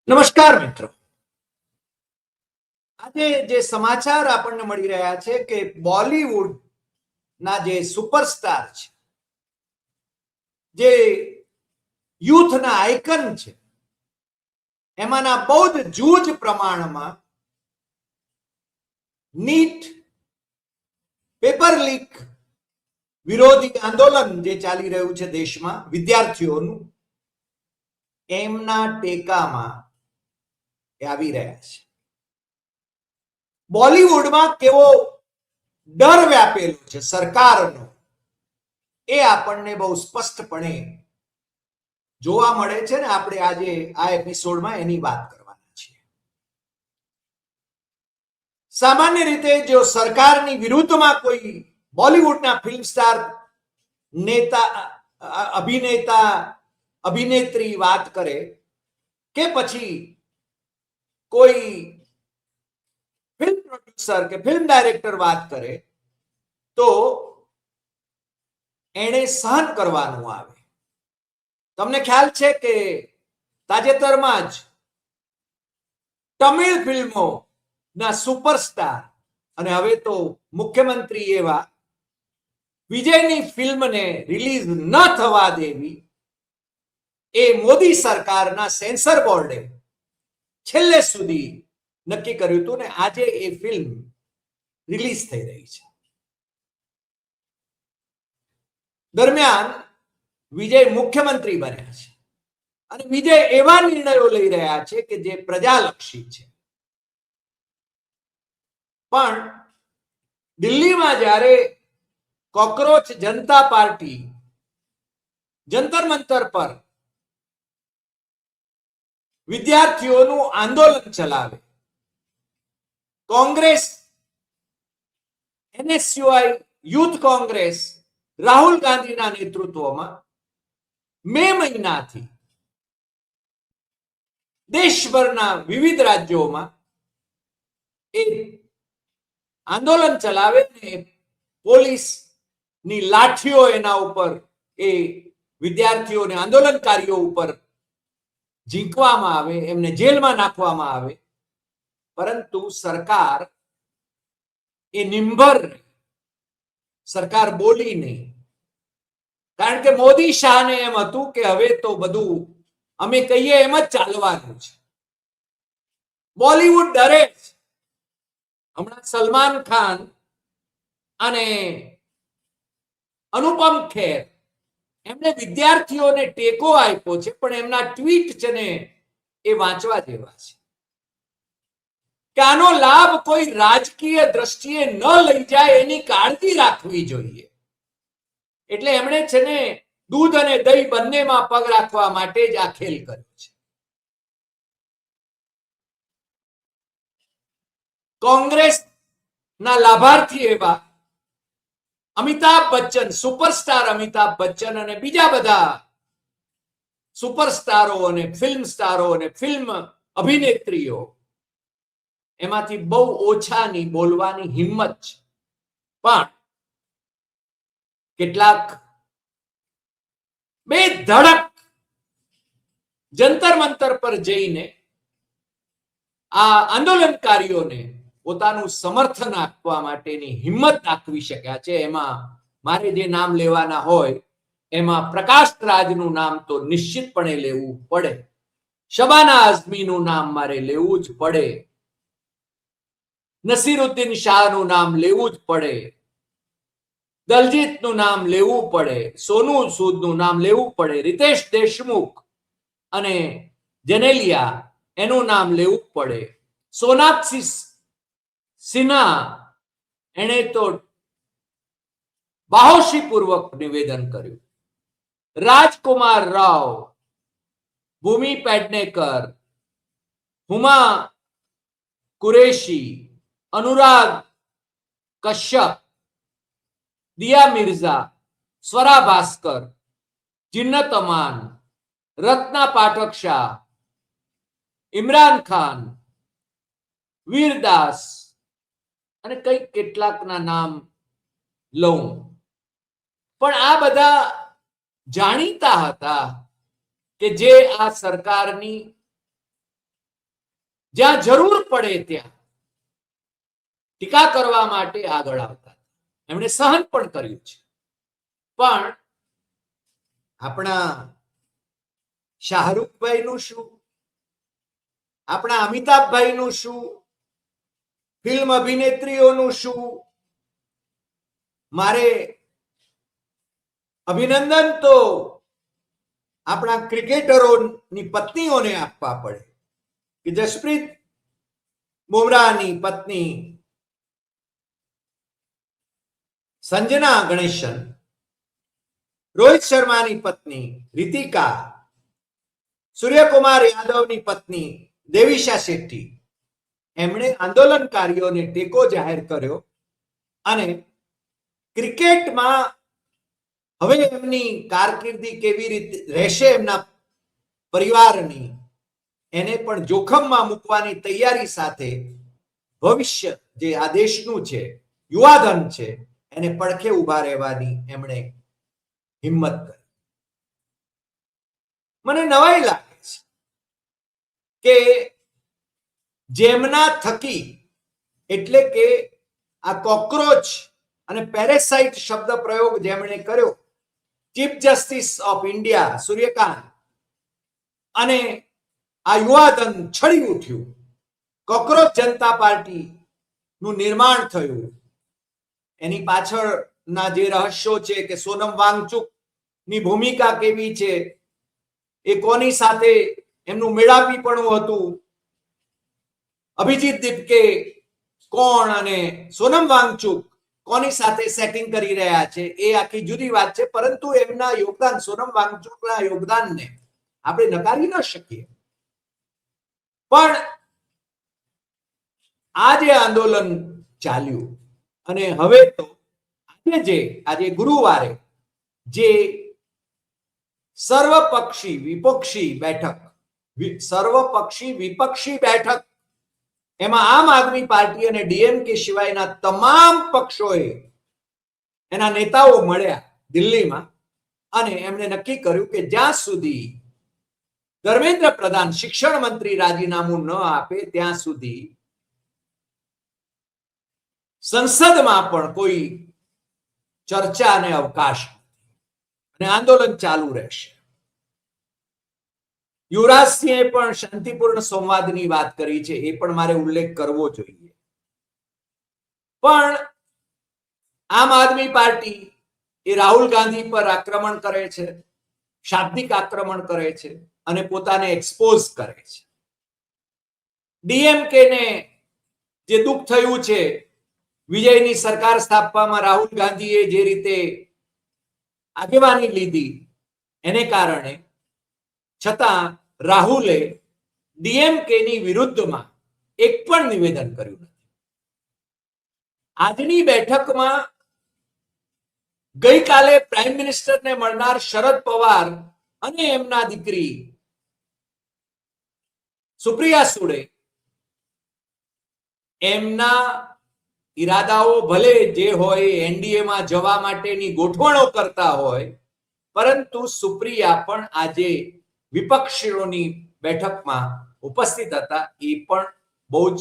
નમસ્કાર મિત્રો. આજે જે સમાચાર આપણને મળી રહ્યા છે કે બોલિવૂડ ના જે સુપરસ્ટાર છે, જે યુથના આઇકન છે, એમાંના બહુ જ જૂજ પ્રમાણમાં નીટ પેપર લીક વિરોધી આંદોલન જે ચાલી રહ્યું છે દેશમાં વિદ્યાર્થીઓનું, એમના ટેકામાં આવી રહ્યા છે. બોલિવૂડમાં કેવો ડર વ્યાપેલો છે સરકારનો, એ આપણને બહુ સ્પષ્ટપણે જોવા મળે છે ને આપણે આજે આ એપિસોડમાં એની વાત કરવાના છીએ. સામાન્ય રીતે જો સરકારની વિરુદ્ધમાં કોઈ બોલિવૂડના ફિલ્મ સ્ટાર, નેતા, અભિનેતા, અભિનેત્રી વાત કરે કે પછી કોઈ ફિલ્મ પ્રોડ્યુસર કે ફિલ્મ ડાયરેક્ટર વાત કરે તો એને સહન કરવાનું આવે. તમને ખ્યાલ છે કે તાજેતરમાં જ તમિળ ફિલ્મો ના સુપરસ્ટાર અને હવે તો મુખ્યમંત્રી એવા વિજયની ફિલ્મને રિલીઝ ન થવા દેવી એ મોદી સરકારના સેન્સર બોર્ડે છેલ્લે સુધી નક્કી કર્યું હતું ને આજે એ ફિલ્મ રિલીઝ થઈ રહી છે. દરમિયાન વિજય મુખ્યમંત્રી બન્યા છે અને વિજય એવા નિર્ણયો લઈ રહ્યા છે કે જે પ્રજાલક્ષી છે. પણ દિલ્હીમાં જ્યારે કોકરોચ જનતા પાર્ટી જંતર મંતર પર વિદ્યાર્થીઓનું આંદોલન ચલાવે, કોંગ્રેસ, એનએસયુઆઈ, યુથ કોંગ્રેસ રાહુલ ગાંધીના નેતૃત્વમાં મે મહિનાથી દેશભરના વિવિધ રાજ્યોમાં એ આંદોલન ચલાવે ને પોલીસની લાઠીઓ એના ઉપર, એ વિદ્યાર્થીઓને, આંદોલનકારીઓ ઉપર ઝીંકવામાં આવે, એમને જેલમાં નાખવામાં આવે. પરંતુ સરકાર એ નિંભર, સરકાર બોલી નહીં. કારણ કે મોદી શાહને એમ હતું કે હવે તો બધું અમે કહીએ એમ જ ચાલવાનું છે. બોલિવૂડ ડરે છે. હમણાં સલમાન ખાન અને અનુપમ ખેર એમને વિદ્યાર્થીઓને ટેકો આપ્યો છે, પણ એમના ટ્વીટ છે ને એ વાંચવા જેવા છે કે આનો લાભ કોઈ રાજકીય દ્રષ્ટિએ ન લઈ જાય એની કાળજી રાખવી જોઈએ. એટલે એમણે છે ને દૂધ અને દહીં બંનેમાં પગ રાખવા માટે જ આ ખેલ કર્યો છે. કોંગ્રેસના લાભાર્થી એવા અમિતાભ બચ્ચન, સુપરસ્ટાર અમિતાભ બચ્ચન અને બીજા બધા સુપરસ્ટારો અને ફિલ્મ સ્ટારો અને ફિલ્મ અભિનેત્રીઓ, એમાંથી બહુ ઓછાની બોલવાની હિંમત છે. પણ કેટલાક બે ધડક જંતર મંતર પર જઈને આ આંદોલનકારીઓને પોતાનું સમર્થન આપવા માટેની હિંમત દાખવી શક્યા છે. એમાં મારે જે નામ લેવાના હોય એમાં પ્રકાશ રાજનું નામ તો નિશ્ચિતપણે લેવું પડે, શબાના આઝમીનું નામ મારે લેવું જ પડે, નસીરુદ્દીન શાહનું નામ લેવું જ પડે, દલજીતનું નામ લેવું પડે, સોનુ સૂદનું નામ લેવું પડે, રિતેશ દેશમુખ અને જનેલિયા એનું નામ લેવું પડે, સોનાક્ષી સિન્હા એણે તો બાહોશીપૂર્વક નિવેદન કર્યું, રાજકુમાર રાવ, ભૂમિ પેડનેકર, હુમા કુરેશી, અનુરાગ કશ્યપ, દિયા મિર્ઝા, સ્વરા ભાસ્કર, જિન્નત અમાન, રત્ના પાઠક શાહ, ઇમરાન ખાન, વીરદાસ અને કઈક કેટલાકના નામ લઉં. પણ આ બધા જાણીતા હતા કે જે આ સરકારની જ્યાં જરૂર પડે ત્યાં ટીકા કરવા માટે આગળ આવતા. એમણે સહન પણ કર્યું છે. પણ આપણા શાહરૂખભાઈનું શું, આપણા અમિતાભભાઈનું શું, ફિલ્મ અભિનેત્રીઓનું શું? મારે અભિનંદન તો આપણા ક્રિકેટરોની પત્નીઓને આપવા પડે કે જસપ્રીત બુમરાહની પત્ની સંજના ગણેશન, રોહિત શર્માની પત્ની રીતિકા, સૂર્યકુમાર યાદવની પત્ની દેવિશા શેટ્ટી, એમણે આંદોલનકારીઓને ટેકો જાહેર કર્યો અને ક્રિકેટમાં હવે એમની કારકિર્દી કેવી રીતે રહેશે, એમના પરિવારની, એને પણ જોખમમાં મૂકવાની તૈયારી સાથે ભવિષ્ય જે આ દેશનું છે, યુવાધન છે, એને પડખે ઉભા રહેવાની એમણે હિંમત કરી. મને નવાઈ લાગે છે કે જેમના થકી, એટલે કે આ કોક્રોચ અને પેરેસાઇટ શબ્દ પ્રયોગ જેમણે કર્યો, chief justice of India Suryakant, અને આ યુવાધન છળી ઉઠ્યું, કોક્રોચ જનતા પાર્ટી નું નિર્માણ થયું. એની પાછળના જે રહસ્યો છે કે સોનમ વાંગચુક ની ભૂમિકા કેવી છે, એ કોની સાથે એમનું મેળાપીપણું હતું, અભિજીત દીપકે કોણ અને સોનમ વાંગચુક કોની સાથે સેટિંગ કરી રહ્યા છે, એ આખી જુદી વાત છે. પરંતુ એમના યોગદાન, સોનમ વાંગચુકના યોગદાનને આપણે નકારી ન શકીએ. પણ આ જે આંદોલન ચાલ્યું અને હવે તો આજે ગુરુવારે જે સર્વપક્ષી વિપક્ષી બેઠક, એમાં આમ આદમી પાર્ટી અને ડીએમકે સિવાયના તમામ પક્ષોએ એના નેતાઓ મળ્યા દિલ્હીમાં અને એમણે નક્કી કર્યું કે જ્યાં સુધી ધર્મેન્દ્ર પ્રધાન શિક્ષણ મંત્રી રાજીનામું ન આપે ત્યાં સુધી સંસદમાં પણ કોઈ ચર્ચા અને અવકાશ અને આંદોલન ચાલુ રહેશે. યુવરાજસિંહે પણ શાંતિપૂર્ણ સંવાદની વાત કરી છે, એ પણ મારે ઉલ્લેખ કરવો જોઈએ. પણ આમ આદમી પાર્ટી એ રાહુલ ગાંધી પર આક્રમણ કરે છે, શાબ્દિક આક્રમણ કરે છે અને પોતાને એક્સપોઝ કરે છે. ડીએમકે ને જે દુઃખ થયું છે વિજયની સરકાર સ્થાપવામાં રાહુલ ગાંધીએ જે રીતે આગેવાની લીધી એને કારણે, છતાં રાહુલે ડીએમકે ની વિરુદ્ધમાં એક પણ નિવેદન કર્યું નથી. આજની બેઠકમાં ગઈકાલે પ્રાઇમ મિનિસ્ટરને મળનાર શરદ પવાર અને એમના દીકરી સુપ્રિયા સુળે એમના ઈરાદાઓ ભલે જે હોય એનડીએમાં જવા માટેની ગોઠવણો કરતા હોય, પરંતુ સુપ્રિયા પણ આજે વિપક્ષીઓની બેઠકમાં ઉપસ્થિત હતા. એ પણ બહુ જ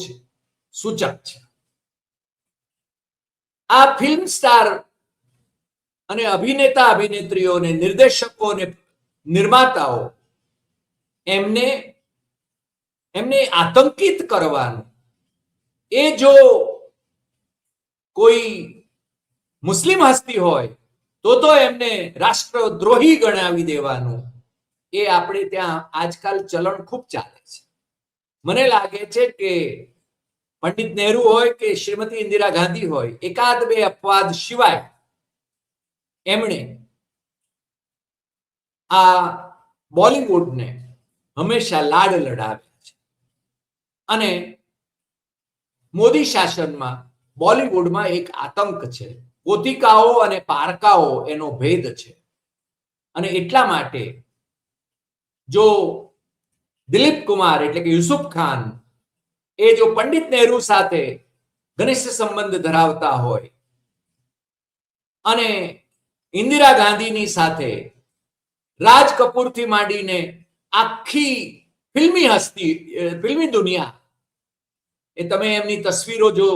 સૂચક છે. આ ફિલ્મ સ્ટાર અને અભિનેતા અભિનેત્રીઓને, નિર્દેશકો અને નિર્માતાઓ એમને આતંકિત કરવાનું, એ જો કોઈ મુસ્લિમ હસ્તી હોય તો એમને રાષ્ટ્રદ્રોહી ગણાવી દેવાનું, એ આપણે ત્યાં આજકાલ ચલણ ખૂબ ચાલે છે. મને લાગે છે કે પંડિત નહેરુ હોય કે શ્રીમતી ઇન્દિરા ગાંધી હોય, એકાદ બે અપવાદ સિવાય એમણે આ બોલિવૂડને હંમેશા લાડ લડાવ્યા છે. અને મોદી શાસનમાં બોલિવૂડમાં એક આતંક છે, પોતિકાઓ અને પારકાઓ એનો ભેદ છે. અને એટલા માટે જો દિલીપ કુમાર એટલે કે યુસુફ ખાન એ જો પંડિત નહેરુ સાથે ઘનિષ્ઠ સંબંધ ધરાવતા હોય અને ઇન્દિરા ગાંધીની સાથે રાજ કપૂરથી માંડીને આખી ફિલ્મી દુનિયા એ તમે એમની તસવીરો જો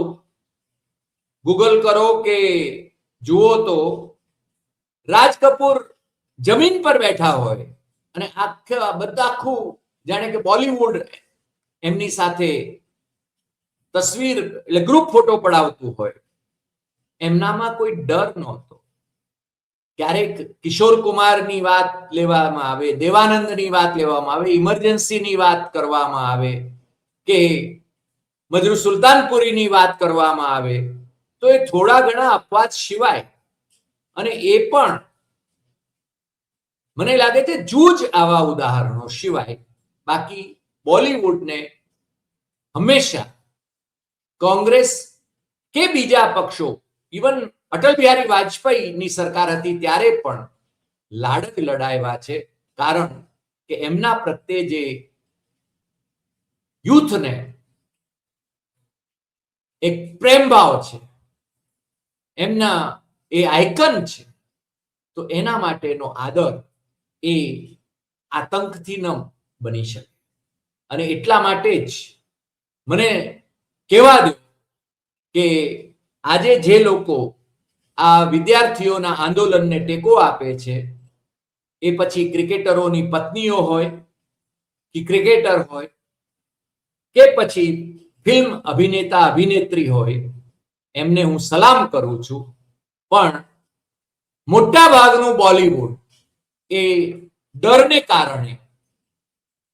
ગૂગલ કરો કે જુઓ તો રાજ કપૂર જમીન પર બેઠા હોય અને આખું જાણે કે બોલિવૂડ એમની સાથે તસવીર એટલે ગ્રુપ ફોટો પડાવતું હોય. એમનામાં કોઈ ડર નહોતો. ક્યારેક કિશોર કુમારની વાત લેવામાં આવે, દેવાનંદની વાત લેવામાં આવે, ઇમરજન્સીની વાત કરવામાં આવે કે મજરૂ સુલતાનપુરીની વાત કરવામાં આવે તો એ થોડા ઘણા અપવાદ સિવાય, અને એ પણ મને લાગે છે જૂજ આવા ઉદાહરણો સિવાય, બાકી બોલિવૂડને હંમેશા કોંગ્રેસ કે બીજા પક્ષો, ઇવન અટલ બિહારી વાજપેયીની સરકાર હતી ત્યારે પણ લાડક લડાવ્યા છે. કારણ કે એમના પ્રત્યે જે યુથને એક પ્રેમ ભાવ છે, એમના એ આઇકન છે, તો એના માટેનો આદર એ આતંકથી ન બની શકે. અને એટલા માટે જ મને કહેવા દો કે આજે જે લોકો આ વિદ્યાર્થીઓના આંદોલનને ટેકો આપે છે, એ પછી ક્રિકેટરોની પત્નીઓ હોય કે ક્રિકેટર હોય કે પછી ફિલ્મ અભિનેતા અભિનેત્રી હોય, એમને હું સલામ કરું છું. પણ મોટા ભાગનું બોલિવૂડ એ ડરને કારણે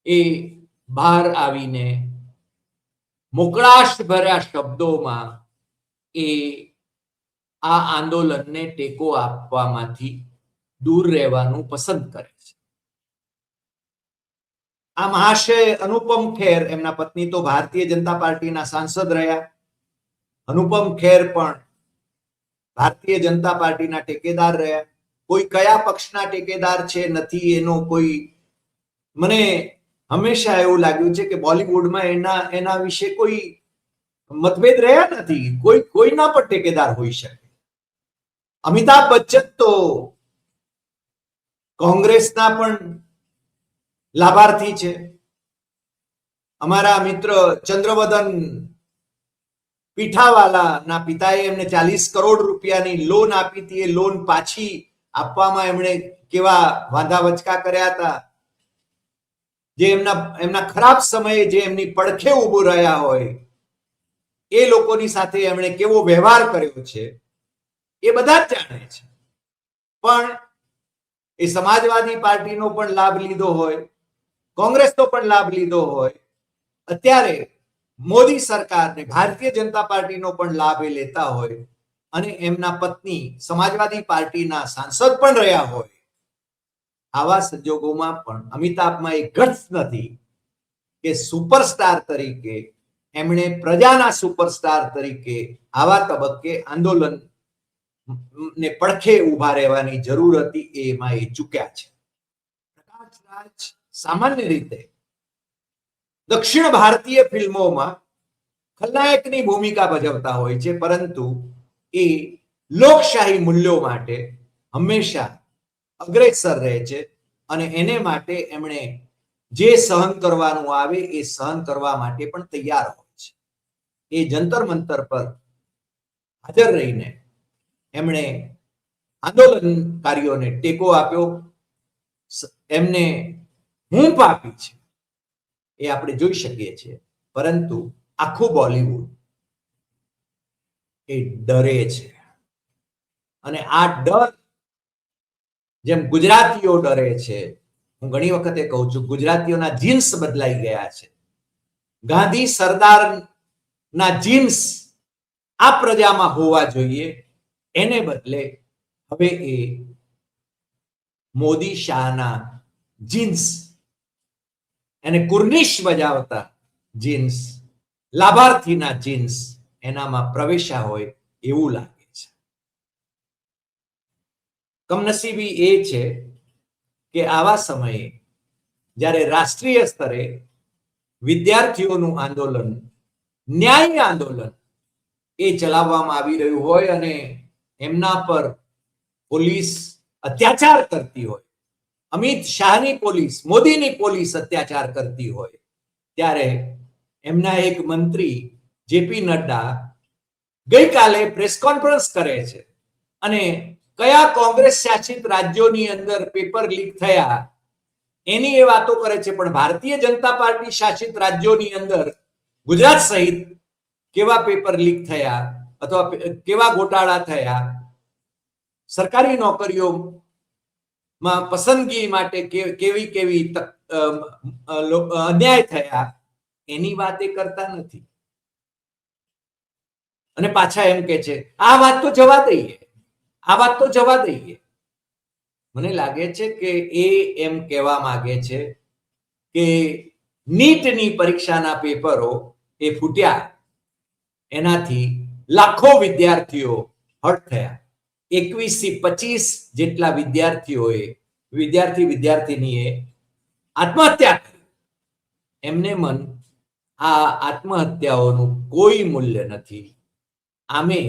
એ બહાર આવીને મોકળાશ ભર્યા શબ્દોમાં એ આ આંદોલનને ટેકો આપવામાંથી દૂર રહેવાનું પસંદ કરે છે. આ મહાશય અનુપમ ખેર, એમના પત્ની તો ભારતીય જનતા પાર્ટીના સાંસદ રહ્યા. અનુપમ ખેર પણ ભારતીય જનતા પાર્ટીના ટેકેદાર રહ્યા. કોઈ કયા પક્ષના ટેકેદાર છે નથી એનો કોઈ, મને હંમેશા એવું લાગ્યું છે કે બોલિવૂડમાં એના વિશે કોઈ મતભેદ રહ્યા નથી. કોઈના પણ ટેકેદાર હોઈ શકે. અમિતાભ બચ્ચન તો કોંગ્રેસના પણ લાભાર્થી છે. અમારા મિત્ર ચંદ્રવદન પીઠાવાલાના પિતાએ એમને 40 કરોડ રૂપિયાની લોન આપી હતી. એ લોન પાછી આપવામાં એમણે કેવા વાંધા વચકા કર્યા હતા. જે એમના ખરાબ સમયે જે એમની પડખે ઉભો રહ્યા હોય એ લોકોની સાથે એમણે કેવો વ્યવહાર કર્યો છે એ બધા જ જાણે છે. પણ એ સમાજવાદી પાર્ટીનો પણ લાભ લીધો હોય, કોંગ્રેસનો પણ લાભ લીધો હોય, અત્યારે મોદી સરકારને ભારતીય જનતા પાર્ટીનો પણ લાભ એ લેતા હોય, અને એમના પત્ની સમાજવાદી પાર્ટીના સાંસદ પણ રહ્યા હોય. આવા સંજોગોમાં પણ અમિતાભમાં એક ગટ્સ નથી કે સુપરસ્ટાર તરીકે એમણે પ્રજાના સુપરસ્ટાર તરીકે આવા તબક્કે આંદોલન ને પડખે ઉભા રહેવાની જરૂર હતી. એમાં એ ચૂક્યા છે. પ્રકાશ રાજ સામાન્ય રીતે દક્ષિણ ભારતીય ફિલ્મોમાં ખલનાયકની ભૂમિકા ભજવતા હોય છે, પરંતુ એ લોકશાહી મૂલ્યો માટે હંમેશા અગ્રેસર રહે છે. અને એને માટે એમણે જે સહન કરવાનું આવે એ સહન કરવા માટે પણ તૈયાર હોય છે. એ જંતર મંતર પર હાજર રહીને એમણે આંદોલનકારીઓને ટેકો આપ્યો, એમને હૂંફ આપી છે, એ આપણે જોઈ શકીએ છીએ. પરંતુ આખું બોલિવૂડ એ ડરે છે. અને આ ડર જેમ ગુજરાતીઓ ડરે છે, હું ઘણી વખતે કહું છું ગુજરાતીઓના જીન્સ બદલાઈ ગયા છે. ગાંધી સરદારના જીન્સ આ પ્રજામાં હોવા જોઈએ, એને બદલે હવે એ મોદી શાહના જીન્સ, એને કુર્નિશ બજાવતા જીન્સ, લાભાર્થીના જીન્સ એનામાં પ્રવેશ્યા હોય એવું લાગે છે. કમનસીબી એ છે કે આવા સમયે જ્યારે રાષ્ટ્રીય સ્તરે વિદ્યાર્થીઓનું આંદોલન, ન્યાયી આંદોલન એ ચલાવવામાં આવી રહ્યું હોય અને એમના પર પોલીસ અત્યાચાર કરતી હોય, અમિત શાહની પોલીસ, મોદીની પોલીસ અત્યાચાર કરતી હોય, ત્યારે એમના એક મંત્રી જેપી નડ્ડા ગઈકાલે પ્રેસ કોન્ફરન્સ કરે છે અને કયા કોંગ્રેસ શાસિત રાજ્યોની અંદર પેપર લીક થયા એની એ વાતો કરે છે, પણ ભારતીય જનતા પાર્ટી શાસિત રાજ્યોની અંદર ગુજરાત સહિત કેવા પેપર લીક થયા અથવા કેવા ગોટાળા થયા, સરકારી નોકરીઓમાં પસંદગી માટે કેવી કેવી અન્યાય થયા એની વાત એ કરતા નથી. અને પાછા એમ કે છે આ વાત તો જવા દઈએ, આ વાત તો જવા દઈએ. મને લાગે છે કે એ એમ કહેવા માંગે છે કે નીટની પરીક્ષાના પેપરો એ ફૂટ્યા એનાથી લાખો વિદ્યાર્થીઓ હર્ટ થયા. 21 થી 25 જેટલા વિદ્યાર્થીનીએ આત્મહત્યા કરી. એમને મન આ આત્મહત્યાઓનું કોઈ મૂલ્ય નથી. આમે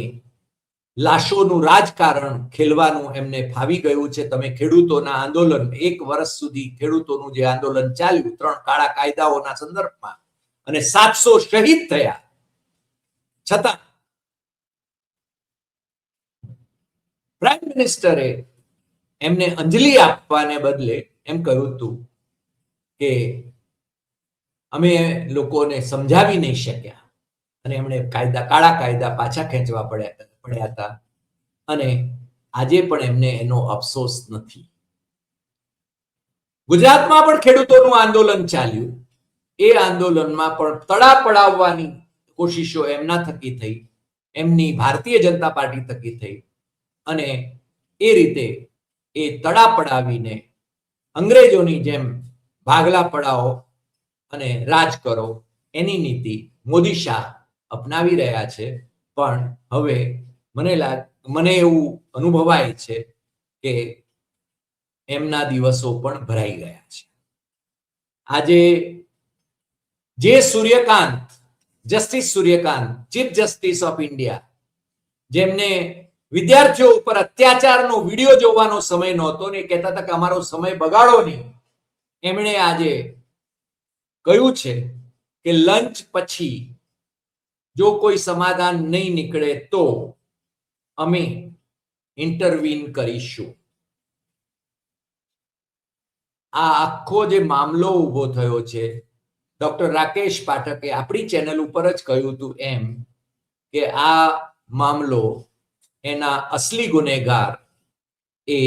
લાશોનું રાજકારણ ખેલવાનું એમને ફાવી ગયું છે. તમે ખેડૂતોના આંદોલન, 1 વર્ષ સુધી ખેડૂતોનું જે આંદોલન ચાલ્યું 3 કાળા કાયદાઓના સંદર્ભમાં અને 700 શહીદ થયા, છતાં પ્રાઇમ મિનિસ્ટરે એમને અંજલિ આપવાને બદલે એમ કહ્યું હતું કે અમે લોકોને સમજાવી નહીં શક્યા અને એમણે કાળા કાયદા પાછા ખેંચવા પડ્યા હતા અને આજે પણ એમને એનો અફસોસ નથી. ગુજરાતમાં પણ ખેડૂતોનું આંદોલન ચાલ્યું. એ આંદોલનમાં પણ તડા પડાવવાની કોશિશો એમના થકી થઈ, એમની ભારતીય જનતા પાર્ટી થકી થઈ અને એ રીતે એ તડા પડાવીને અંગ્રેજોની જેમ ભાગલા પડાવો અને રાજ કરો એની નીતિ મોદી શાહ અપનાવી રહ્યા છે. પણ હવે મને એવું અનુભવાય છે કે એમના દિવસો પણ ભરાઈ ગયા છે. આજે જે Suryakant, justice Suryakant, chief justice of India, જેમને વિદ્યાર્થીઓ ઉપર અત્યાચારનો વિડીયો જોવાનો સમય નહોતો ને કહેતા હતા કે અમારો સમય બગાડો નહીં, એમણે આજે કહ્યું છે કે લંચ પછી જો કોઈ સમાધાન નહીં નીકળે તો અમે ઇન્ટરવીન કરીશું. આ આખો જે મામલો ઉભો થયો છે, ડોક્ટર રાકેશ પાઠકે આપણી ચેનલ ઉપર જ કહ્યું હતું એમ કે આ મામલો એના અસલી ગુનેગાર એ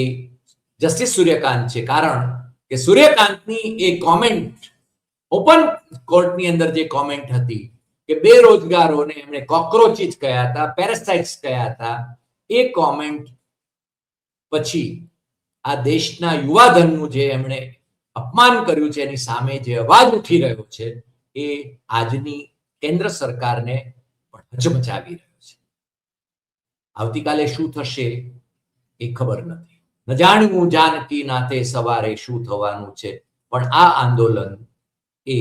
જસ્ટિસ સૂર્યકાંત છે. કારણ કે સૂર્યકાંતની એ કોમેન્ટ ઓપન કોર્ટની અંદર જે કોમેન્ટ હતી કે બેરોજગારોને એમણે કોક્રોચીસ કહ્યા હતા, પેરાસાઇટ્સ કહ્યા હતા, એ કોમેન્ટ પછી આ દેશના યુવાધનનું જે એમણે અપમાન કર્યું છે એની સામે જે અવાજ ઉઠી રહ્યો છે એ આજની કેન્દ્ર સરકારને પણ હચમચાવી રહ્યો છે. આવતીકાલે શું થશે એ ખબર નથી. ન જાણવું જાનકી નાતે સવારે શું થવાનું છે, પણ આ આંદોલન એ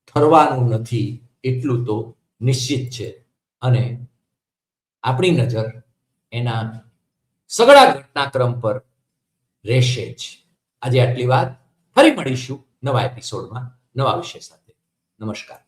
ઠરવાનું નથી એટલું તો નિશ્ચિત છે અને આપણી નજર એના સઘળા ઘટનાક્રમ પર રહેશે જ. આજે આટલી વાત. ફરી મળીશું નવા એપિસોડમાં નવા વિષય સાથે. નમસ્કાર.